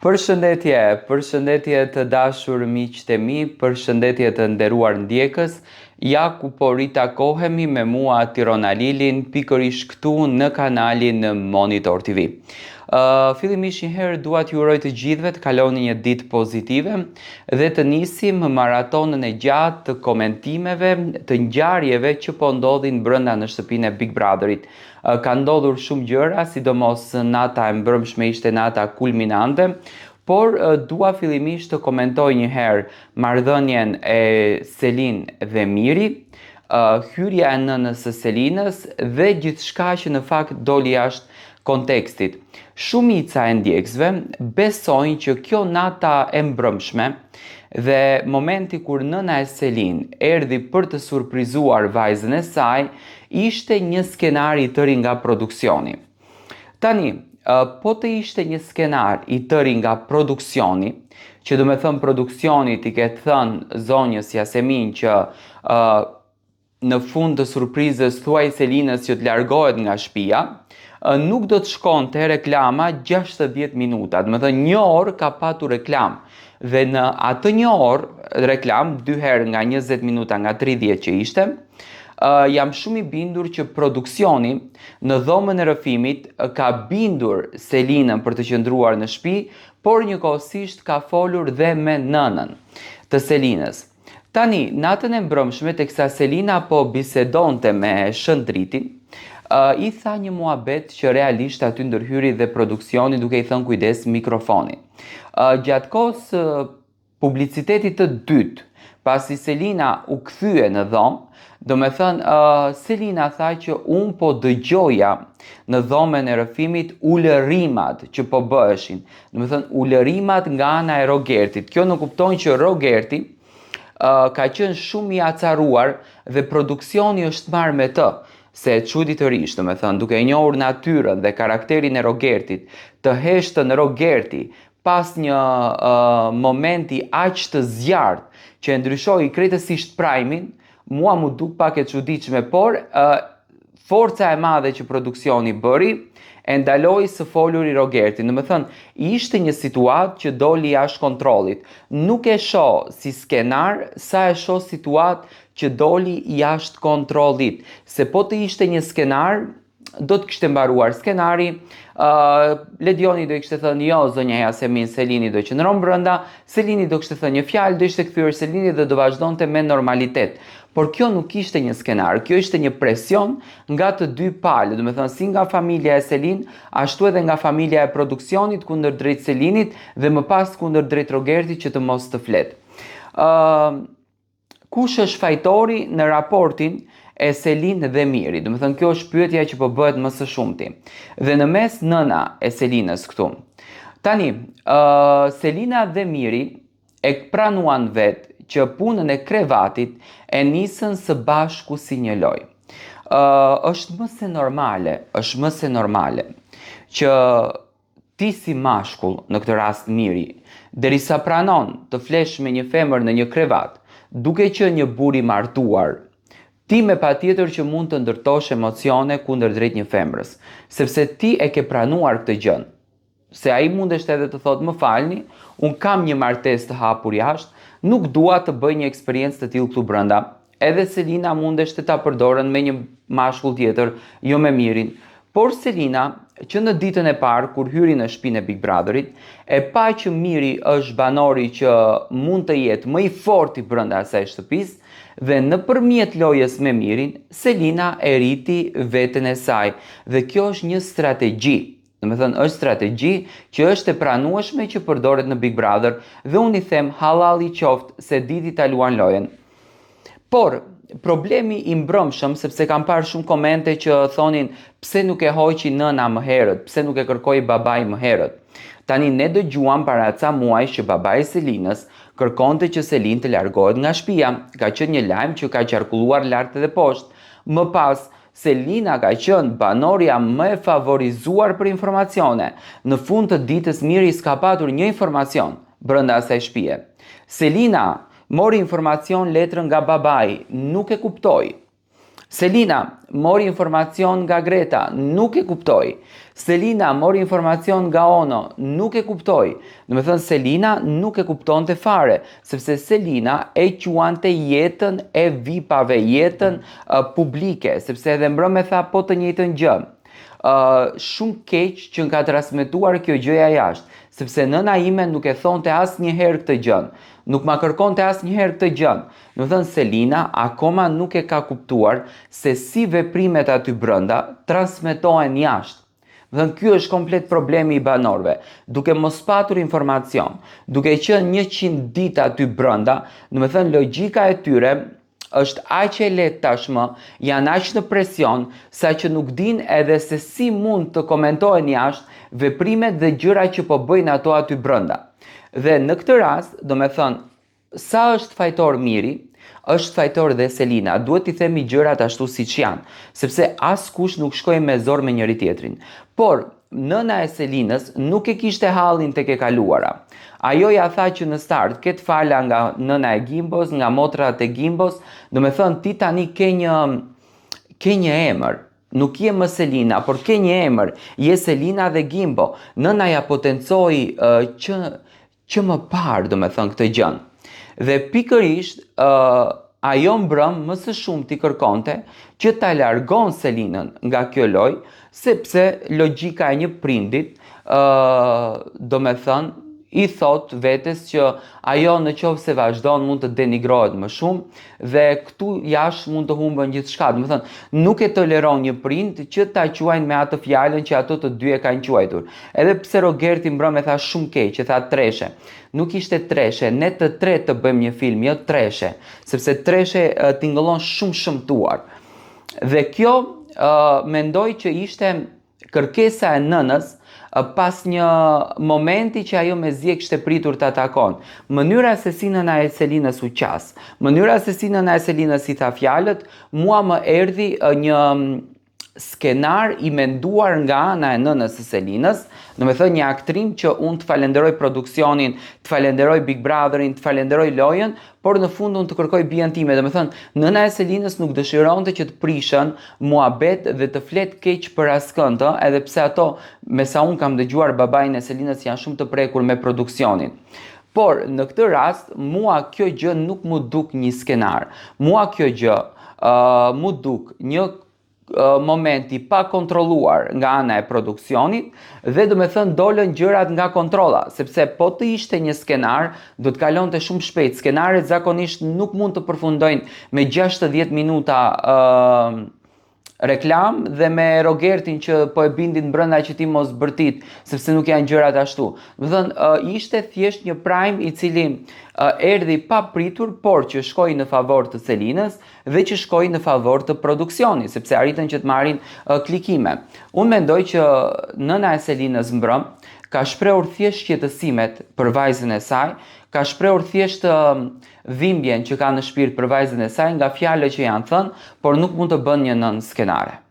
Përshëndetje të dashur miqtë e mi, përshëndetje të nderuar ndjekës. Ja ku po ritakohemi me mua Tirona Lilin, pikërisht këtu në kanalin Monitor TV. Fillimisht një herë dua t'ju uroj të gjithëve të kaloni një ditë pozitive dhe të nisim maratonën e gjatë të komentimeve, të ngjarjeve që po ndodhin brenda në shtëpinë e Big Brotherit. Ka ndodhur shumë gjëra, sidomos nata e mbrëmshme ishte nata kulminante, por dua fillimisht të komentoj një herë marrëdhënien e Selin dhe Miri, hyrja e nënës së Selinës dhe gjithçka që në fakt doli jashtë kontekstit. Shumica e ndjekësve besojnë që kjo nata e mbrëmshme dhe momenti kur nëna e Selin erdhi për të surprizuar vajzën e saj ishte një skenar i tërë nga produksioni. Tani, po të ishte një skenar i tërë nga produksioni, që do me thënë produksioni t'i ketë thënë zonjës Yasemin që në fund të surprizës thuaj Selinës që të largohet nga shtëpia, nuk do të shkon të reklama 60 minuta, do me thënë një orë ka patur reklam, dhe në atë një orë reklam, 2 herë nga 20 minuta nga 30 që ishte, jam shumë i bindur që produksioni në dhomën e rrëfimit ka bindur Selinën për të qëndruar në shtëpi, por njëkohësisht ka folur dhe me nënën të Selinës. Tani, natën e mbrëmshme teksa Selina po bisedonte me Shëndritin, i tha një muhabet që realisht aty ndërhyri dhe produksioni duke i thënë kujdes mikrofonin. Gjatë kohës publicitetit të dytë, pasi Selina u kthye në dhomë, do me thënë, Selina tha që unë po dëgjoja në dhomën e rrëfimit ulërimat që po bëheshin. Do me thënë, ulërimat nga ana e Rogertit. Kjo në kupton që Rogerti ka qenë shumë i acaruar dhe produksioni është marrë me të, se çuditërisht, do me thënë, duke njohur natyrën dhe karakterin e Rogertit, të heshtën Rogerti pas një momenti aq të zjarrt që e ndryshoi krejtësisht prajmin, mua mu duk pak e çuditshme, por forca e madhe që produksioni bëri e ndaloi së foluri Rogertin. Do me thënë, ishte një situatë që doli jashtë kontrollit. Nuk e shoh si skenar, sa e shoh situatë që doli jashtë kontrollit. Se po të ishte një skenar, do të kishte mbaruar skenari, Ledioni do i kishte thënë jo, zonja Yasemin, Selini do qëndron brenda, Selini do kishte thënë një fjalë, do ishte kthyer Selini dhe do vazhdonte me normalitet. Por kjo nuk ishte një skenar, kjo ishte një presion nga të dy palë, do me thënë si nga familja e Selin, ashtu edhe nga familja e produksionit kundër drejt Selinit dhe më pas kundër drejt Rogertit që të mos të flet. Kush është fajtori në raportin e Selin dhe Miri? Do me thënë kjo është pyetja që po bëhet më së shumti. Dhe në mes nëna e Selinës këtu. Tani, Selina dhe Miri e pranuan vetë që punën e krevatit e nisën së bashku si një lojë. Është më se normale që ti si mashkull, në këtë rast Miri, derisa pranon të flesh me një femër në një krevat, duke që një burr i martuar, ti me patjetër që mund të ndërtosh emocione kundër drejt një femrës, sepse ti e ke pranuar këtë gjën. Se ai mundesht edhe të thotë më falni, unë kam një martesë të hapur jashtë, nuk dua të bëj një eksperiencë të tillë këtu brenda. Edhe Selina mundesht të ta përdorën me një mashkull tjetër, jo me Mirin. Por Selina, që në ditën e parë kur hyri në shtëpinë e Big Brotherit, e pa që Miri është banori që mund të jetë më i forti brenda asaj shtëpisë, dhe nëpërmjet lojës me Mirin, Selina e rriti veten e saj. Dhe kjo është një strategji. Do me thënë, është strategji që është e pranueshme që përdoret në Big Brother dhe unë i them halal i qoftë se diti ta luan lojen. Por, problemi i mbrëmshëm, sepse kam parë shumë komente që thonin pse nuk e hoqi nëna më herët, pse nuk e kërkoi babai më herët. Tani ne dëgjuam para ca muajsh që babai i Selinës kërkonte që Selin të largohet nga shtëpia. Ka qenë një lajm që ka qarkulluar lart edhe poshtë. Më pas, Selina ka qenë banorja më e favorizuar për informacione. Në fund të ditës Miri s'ka patur një informacion brenda asaj shtëpie. Selina mori informacion letrën nga babai, nuk e kuptoi. Selina mori informacion nga Greta, nuk e kuptoi. Selina mori informacion nga Ono, nuk e kuptoi. Do me thënë Selina nuk e kuptonte fare, sepse Selina e quante jetën e vipave, jetën publike, sepse edhe mbrëme tha po të njëjtën gjë. Shumë keq që nga transmetuar kjo gjëja jashtë, sepse nëna ime nuk e thonte asnjëherë këtë gjën, nuk ma kërkonte asnjëherë këtë gjën. Do të thënë Selina akoma nuk e ka kuptuar se si veprimet aty brenda transmetohen jashtë. Do të thënë ky është komplet problemi i banorëve, duke mos patur informacion, duke qenë 100 ditë aty brenda, do të thënë logjika e tyre është aq e lehtë tashmë, janë aq në presion, sa që nuk din edhe se si mund të komentohen jashtë veprimet dhe gjërat që po bëjnë ato aty brenda. Dhe në këtë rast, do me thënë, sa është fajtor Miri, është fajtor dhe Selina, duhet t'i themi gjërat ashtu siç janë, sepse askush nuk shkoi me zor me njëri tjetrin. Por nëna e Selinës nuk e kishte hallin tek e kaluara. Ajo ja tha që në start ket fala nga nëna e Gimbos, nga motrat e Gimbos, do me thënë ti tani ke një emër. Nuk je më Selina, por ke një emër, je Selina dhe Gimbo. Nëna ja potencoi që më parë, do me thënë këtë gjën. Dhe pikërisht, ajo mbrëm më së shumë t'i kërkonte që ta largon Selinën nga kjo lojë, sepse logjika e një prindit, do me thënë, i thot vetes që ajo në qovë se vazhdon mund të denigrohet më shumë dhe këtu jashtë mund të humbën gjithçka. Do të thënë, nuk e toleron një prind që ta quajnë me atë fjalën që ato të dy e kanë quajtur. Edhe pse Rogerti mbrëm e tha shumë keq, e tha treshe. Nuk ishte treshe, ne të tre të bëjmë një film, jo treshe, sepse treshe tingëllon shumë shëmtuar. Dhe kjo mendoj që ishte kërkesa e nënës pas një momenti që ajo me zje kishte pritur të atakon. Mënyra se si nëna e Selinës u qas, mënyra se si nëna e Selinës i tha fjalët, mua më erdhi një skenar i menduar nga ana e nënës së Selinës, do me thënë një aktrim që unë të falenderoj produksionin, të falenderoj Big Brotherin, të falenderoj lojën, por në fund unë të kërkoj bien time. Do me thënë, nëna e Selinës nuk dëshironte që të prishën muhabet dhe të flet keq për askënd, edhe pse ato, me sa unë kam dëgjuar babajnë e Selinës janë shumë të prekur me produksionin. Por në këtë rast, mua kjo gjë nuk mu duk një skenar. Mua kjo gjë mu duk një momenti pa kontrolluar nga ana e produksionit dhe do me thënë dolën gjërat nga kontrolla, sepse po të ishte një skenar, do të kalonte shumë shpejt. Skenaret zakonisht nuk mund të përfundojnë me 60 minuta reklam dhe me Rogertin që po e bindin brenda që ti mos bërtit, sepse nuk janë gjërat ashtu. Do të thënë, ishte thjesht një prime i cili erdhi pa pritur, por që shkoi në favor të Selinës dhe që shkoi në favor të produksionit, sepse arritën që të marrin klikime. Unë mendoj që nëna e Selinës mbrëm ka shprehur thjesht qetësimet për vajzën e saj, ka shprehur thjesht dhimbjen që ka në shpirt për vajzën e saj nga fjalët që janë thënë, por nuk mund të bën një nën skenare.